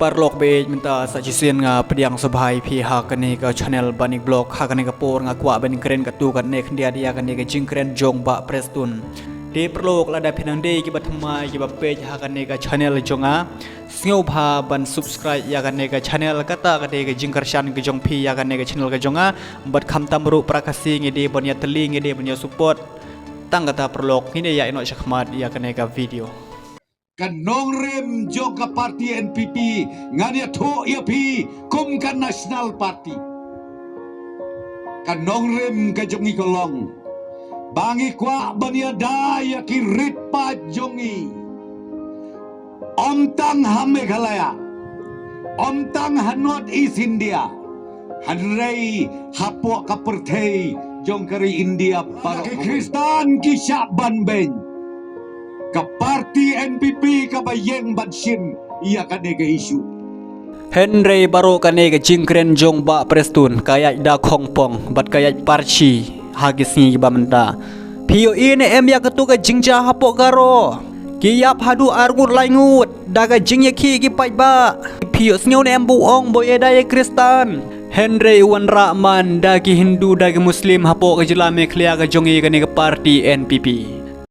parlok be minta sajisian nga pediang sebai pihak kene ke channel banik blog hakane ke por nga kwa ben keren ka tu kan ne khndia dia kan ne ke jing keren jong ba prestun de perlok lada pinang de ki batma ki ba page hakane ke channel jonga sngo pha ban subscribe ya kan ne ke channel kata ka de ke jing karshan ke jong phi ya kan ne ke channel ke jonga bat kham tamru prakasi nge de bonya teli nge de bonya support tang kata perlok ini ya ino syakmat ya kan ne ke video Kanong rem joka parti NPP ngania tho ia pi kum kan National Party kanong rem ka jongi kolong bangi kwa bania daya ki rit pa jongi om tang hame khalaya om tang hanot East India hanrei hapo kaperthei jong kari India para Kristan ki syaban ben ka parti NPP ka bayeng bansin iya kane ke isu Henry baro kane ke jingkren jong ba prestun kaya da khongpong bat kaya parchi hagis ni ba menta pio ine em ya ketu ke jingja hapo garo kiyap hadu argut laingut daga jingye ki pai ba pio snyo ne embu ong boy edai Kristan Henry wan rahman dagi Hindu dagi Muslim hapo ke jelame klia ke jongi kane ke parti NPP